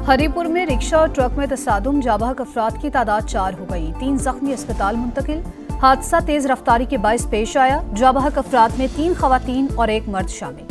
हरीपुर में रिक्शा और ट्रक में तसादुम, जाबाहक अफराद की तादाद 4 हो गई, 3 जख्मी अस्पताल मुंतकिल। हादसा तेज रफ्तारी के बायस पेश आया। जाबाहक अफराद में 3 खवातीन और 1 मर्द शामिल।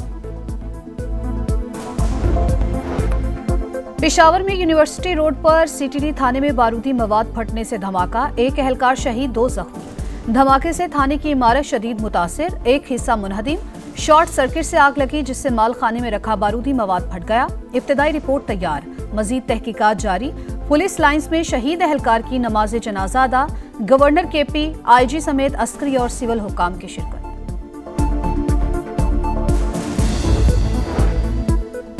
पेशावर में यूनिवर्सिटी रोड पर सीटीडी थाने में बारूदी मवाद फटने से धमाका, 1 एहलकार शहीद, 2 जख्मी। धमाके से थाने की इमारत शदीद मुतासिर, 1 हिस्सा मुनहदिम। शॉर्ट सर्किट से आग लगी जिससे माल खाने में रखा बारूदी मवाद फट गया। इब्तिदाई रिपोर्ट तैयार, मजीद तहकीकात जारी। पुलिस लाइंस में शहीद एहलकार की नमाज जनाजा अदा। गवर्नर केपी, आईजी समेत अस्करी और सिविल हुक्काम की शिरकत।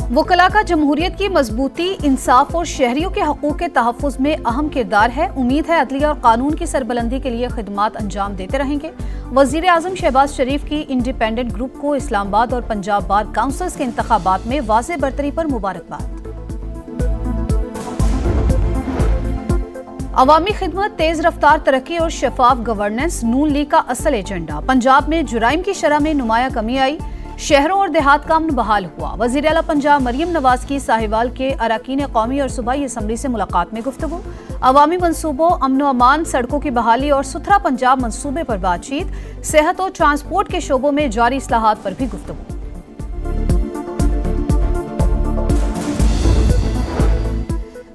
वकला का जमहूरियत की मजबूती, इंसाफ और शहरियों के हकूक के तहफ़्फ़ुज़ में अहम किरदार है। उम्मीद है अदलिया और कानून की सरबलंदी के लिए खिदमात अंजाम देते रहेंगे। वज़ीर आज़म शहबाज शरीफ की इंडिपेंडेंट ग्रुप को इस्लामाबाद और पंजाब बार काउंसिल्स के इंतखाबात में वाज़े बरतरी पर मुबारकबाद। अवामी खिदमत, तेज रफ्तार तरक्की और शफाफ गवर्नेंस नून लीग का असल एजेंडा। पंजाब में जुराइम की शरह में नुमाया कमी आई, शहरों और देहात का अमन बहाल हुआ। वज़ीर आला पंजाब मरियम नवाज की साहिवाल के अरकान कौमी और सूबाई असम्बली से मुलाकात में गुफ्तगू। अवामी मनसूबों, अमन व अमान, सड़कों की बहाली और सुथरा पंजाब मनसूबे पर बातचीत। सेहत और ट्रांसपोर्ट के शोबों में जारी इस्लाहात पर भी गुफ्तगू।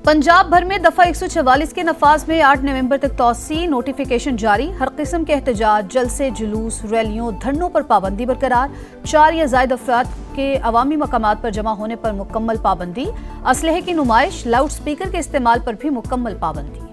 पंजाब भर में दफा 144 के नफाज में 8 नवंबर तक तौसी, नोटिफिकेशन जारी। हर किस्म के एहतजाज, जलसे, जुलूस, रैलियों, धरनों पर पाबंदी बरकरार। 4 या ज़ायद अफराद के अवामी मकामात पर जमा होने पर मुकम्मल पाबंदी। असलहे की नुमाइश, लाउड स्पीकर के इस्तेमाल पर भी मुकम्मल पाबंदी।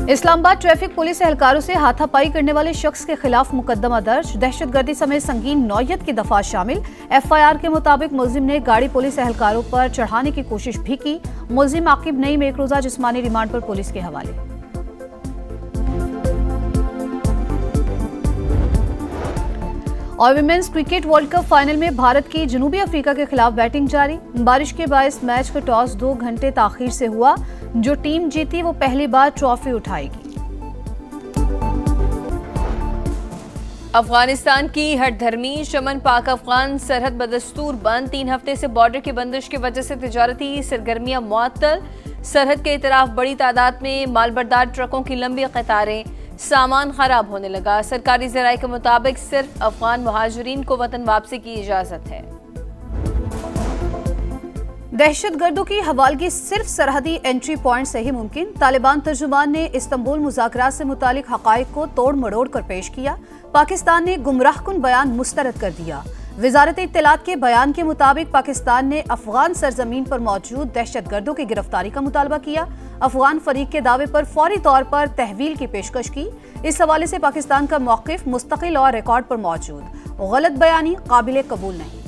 इस्लामाबाद ट्रैफिक पुलिस एहलकारों से हाथापाई करने वाले शख्स के खिलाफ मुकदमा दर्ज। दहशतगर्दी समेत संगीन नौयत की दफा शामिल। एफआईआर के मुताबिक मुलजिम ने गाड़ी पुलिस एहलकारों पर चढ़ाने की कोशिश भी की। मुलजिम आकिब नईम 1 रोजा जिस्मानी रिमांड पर पुलिस के हवाले। और women's cricket world cup final में भारत की जनूबी अफ्रीका के खिलाफ बैटिंग जारी। बारिश के बायस मैच का टॉस 2 घंटे ताखीर से हुआ। जो टीम जीती वो पहली बार ट्रॉफी उठाएगी। अफगानिस्तान की हठधर्मी चमन पाक अफगान सरहद बदस्तूर बंद। 3 हफ्ते से बॉर्डर की बंदिश की वजह से तिजारती सरगर्मियां मुअत्तल। सरहद के इतराफ बड़ी तादाद में मालबरदार ट्रकों की लंबी कतारें। सामान खराब होने लगा। सरकारी ज़राए के मुताबिक सिर्फ अफगान मुहाजिरीन को वतन वापसी की इजाजत है। दहशतगर्दों की हवालगी सिर्फ सरहदी एंट्री पॉइंट से ही मुमकिन। तालिबान तर्जुमान ने इस्तंबुल मुज़ाकरात से मुतालिक हक़ाइक़ को तोड़ मरोड़ कर पेश किया। पाकिस्तान ने गुमराहकुन बयान मुस्तरद कर दिया। वज़ारत इत्तलात के बयान के मुताबिक पाकिस्तान ने अफगान सरजमीन पर मौजूद दहशतगर्दों की गिरफ्तारी का मुतालबा किया। अफगान फरीक के दावे पर फौरी तौर पर तहवील की पेशकश की। इस हवाले से पाकिस्तान का मौक़िफ़ मुस्तकिल और रिकॉर्ड पर मौजूद। गलत बयानी काबिल कबूल नहीं।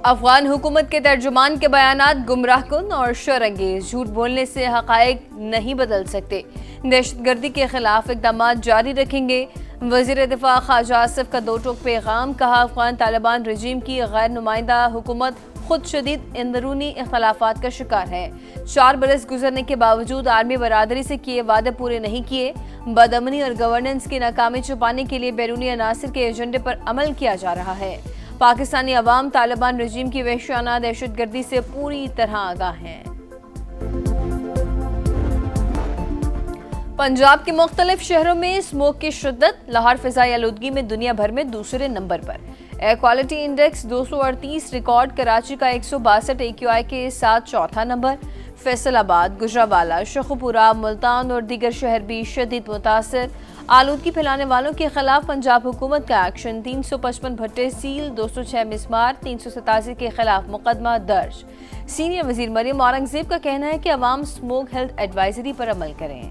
अफगान हुकूमत के तर्जुमान के बयानात गुमराहकुन और शरअंगेज। झूठ बोलने से हक़ाइक़ नहीं बदल सकते। दहशतगर्दी के खिलाफ इक़दामात जारी रखेंगे। वज़ीर दिफा ख्वाजा आसिफ का 2 टोक पैगाम। कहा, अफगान तालिबान रजीम की गैर नुमाइंदा हुकूमत खुद शदीद अंदरूनी इख्तलाफात का शिकार है। 4 बरस गुजरने के बावजूद आर्मी बरादरी से किए वादे पूरे नहीं किए। बदअमनी और गवर्नेंस की नाकामी छुपाने के लिए बैरूनी अनासिर के एजेंडे पर अमल किया जा रहा है। पाकिस्तानी अवाम तालिबान रजीम की वहशियाना दहशतगर्दी से पूरी तरह आगाह हैं। पंजाब के मुख्तलिफ शहरों में स्मोक की शिद्दत। लाहौर फिजाई आलूदगी में दुनिया भर में दूसरे नंबर पर। Air quality index 238 record. Karachi का 162 AQI के साथ चौथा नंबर। फैसलाबाद, गुजरावाला, शेखुपुरा, मुल्तान और दीगर शहर भी शदीद मुतासिर। आलूदगी फैलाने वालों के खिलाफ पंजाब हुकूमत का एक्शन। 355 भट्टे सील, 206 मिसमार, 387 के खिलाफ मुकदमा दर्ज। सीनियर वजीर मरियम औरंगजेब का कहना है कि अवाम स्मोक हेल्थ एडवाइजरी पर अमल करें।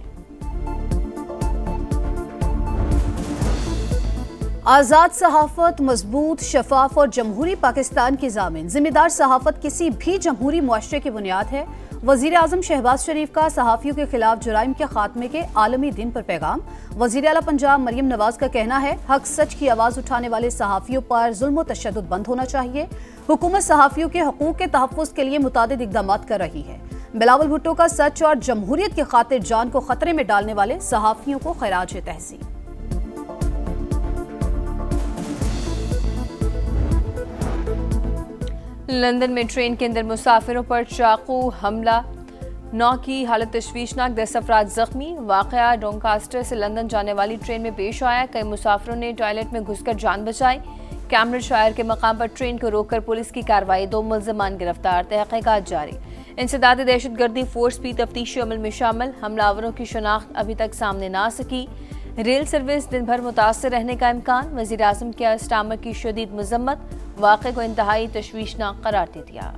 आज़ाद सहाफत, मजबूत, शफाफ और जमहूरी पाकिस्तान की ज़ामिन। जिम्मेदार सहाफत किसी भी जमहूरी मुआशरे की बुनियाद है। वज़ीर आज़म शहबाज शरीफ का सहाफ़ियों के खिलाफ जुराइम के खात्मे के आलमी दिन पर पैगाम। वज़ीर आला पंजाब मरियम नवाज का कहना है, हक सच की आवाज़ उठाने वाले सहाफ़ियों पर जुल्म व तशद्दुद बंद होना चाहिए। हुकूमत सहाफ़ियों के हकूक़ के तहफ़्फ़ुज़ के लिए मुतादिद इक़दामात कर रही है। बिलावल भुट्टो का सच और जमहूरियत की खातिर जान को खतरे में डालने वाले सहाफ़ियों को खैराज तहसीन। लंदन में ट्रेन के अंदर मुसाफिरों पर चाकू हमला, 9 की हालत तशवीशनाक, 10 अफराद जख्मी। वाकया डोंकास्टर से लंदन जाने वाली ट्रेन में पेश आया। कई मुसाफिरों ने टॉयलेट में घुसकर जान बचाई। कैम्ब्रिजशायर के मकाम पर ट्रेन को रोककर पुलिस की कार्रवाई, 2 मुल्ज़िमान गिरफ्तार, तहक़ीक़ात जारी। इंसदाद दहशतगर्दी फोर्स भी तफ्तीशी अमल में शामिल। हमलावरों की शनाख्त अभी तक सामने ना आ सकी। रेल सर्विस दिन भर मुतासर रहने का इम्कान। वज़ीर आज़म के स्टामर की शदीद मज़म्मत, वाक़े को इंतहाई तशवीशनाक करार दे दिया।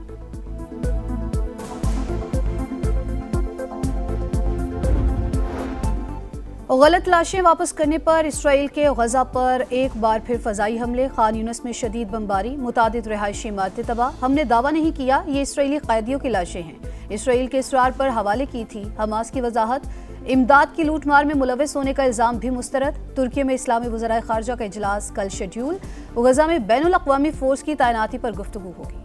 गलत लाशें वापस करने पर इसराइल के गजा पर एक बार फिर फजाई हमले। खान यूनिस में शदीद बमबारी, मुतादिद रिहायशी इमारतें तबाह। हमने दावा नहीं किया ये इसराइली कैदियों की लाशें हैं, इसराइल के इसरार पर हवाले की थी। हमास की वजाहत, इमदाद की लूटमार में मुलविस होने का इल्जाम भी मुस्तरद। तुर्की में इस्लामी वज़राए खारजा का इजलास कल शेड्यूल। गजा में बैनुल अक़वामी फोर्स की तैनाती पर गुफ्तगू होगी।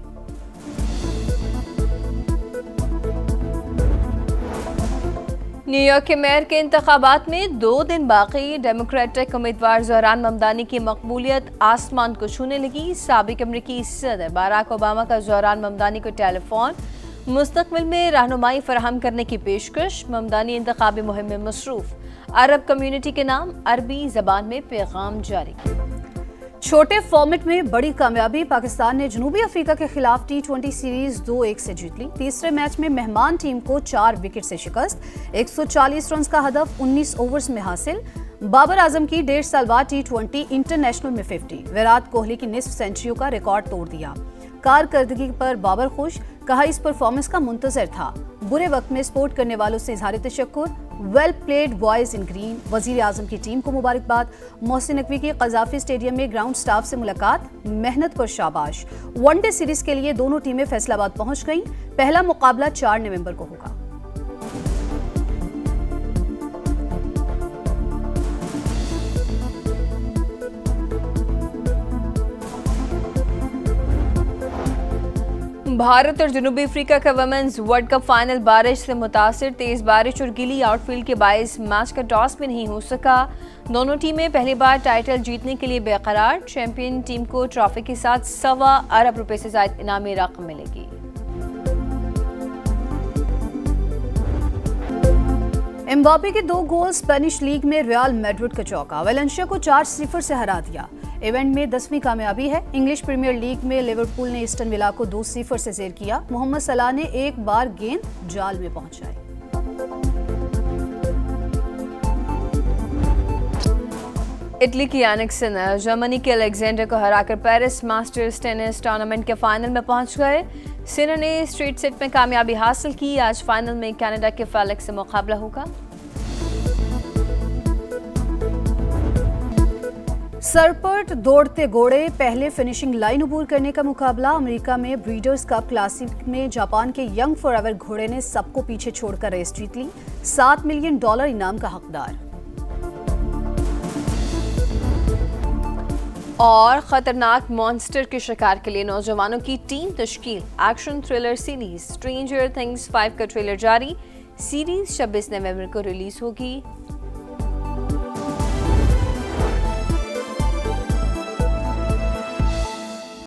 न्यूयॉर्क के मेयर के इंतखाबात में 2 दिन बाकी। डेमोक्रेटिक उम्मीदवार ज़हरान ममदानी की मकबूलियत आसमान को छूने लगी। साबिक अमरीकी सदर बराक ओबामा का ज़हरान ममदानी को टेलीफोन, मुस्तक़बिल में रहनुमाई फराहम करने की पेशकश। ममदानी इंतखाबी मुहिम में मसरूफ। अरब कम्युनिटी के नाम अरबी ज़बान में पैगाम जारी। छोटे फॉर्मेट में बड़ी कामयाबी, पाकिस्तान ने जनूबी अफ्रीका के खिलाफ T20 सीरीज 2-1 से जीत ली। तीसरे मैच में मेहमान टीम को 4 विकेट से शिकस्त। 140 रन का हदफ 19 ओवर्स में हासिल। बाबर आजम की 1.5 साल बाद T20 इंटरनेशनल में 50। विराट कोहली की निस्फ सेंचुरियों का रिकॉर्ड तोड़ दिया। कारकर्दगी पर बाबर खुश, कहा इस परफॉर्मेंस का मुंतजर था। बुरे वक्त में सपोर्ट करने वालों से इजहार तशक्कुर। Well played boys in green. वजीर आजम की टीम को मुबारकबाद। मोहसिन नकवी की कज़ाफी स्टेडियम में ग्राउंड स्टाफ से मुलाकात, मेहनत पर शाबाश। वनडे सीरीज के लिए दोनों टीमें फैसलाबाद पहुंच गईं। पहला मुकाबला 4 नवंबर को होगा। भारत और जनूबी अफ्रीका का वुमेन्स वर्ल्ड कप फाइनल बारिश से मुतासिर। तेज बारिश और गीली आउटफील्ड के बायस मैच का टॉस भी नहीं हो सका। दोनों टीमें पहली बार टाइटल जीतने के लिए बेकरार। चैंपियन टीम को ट्रॉफी के साथ ₹1.25 अरब से ज़ायद इनामी रकम मिलेगी। एम्बापे के 2 गोल स्पेनिश लीग में रियल मैड्रिड का चौका। वेलेंसिया को 4-0 से हरा दिया। इवेंट में 10वीं कामयाबी है। इंग्लिश प्रीमियर लीग में लिवरपूल ने एस्टन विला को 2-0 से ज़ेर किया। मोहम्मद सलाह ने एक बार गेंद जाल में पहुंचाई। इटली की यानिक सिनर जर्मनी के अलेक्जेंडर को हराकर पेरिस मास्टर्स टेनिस टूर्नामेंट के फाइनल में पहुंच गए। सिनर ने स्ट्रेट सेट में कामयाबी हासिल की। आज फाइनल में कनाडा के फेलिक्स से मुकाबला होगा। सरपट दौड़ते घोड़े, पहले फिनिशिंग लाइन अबूर करने का मुकाबला। अमेरिका में ब्रीडर्स कप क्लासिक में जापान के यंग फॉरएवर घोड़े ने सबको पीछे छोड़कर रेस जीत ली। $7 मिलियन इनाम का हकदार। और खतरनाक मॉन्स्टर के शिकार के लिए नौजवानों की टीम तश्कील। Action thriller series Stranger Things 5 का ट्रेलर जारी। सीरीज 26 नवंबर को रिलीज होगी।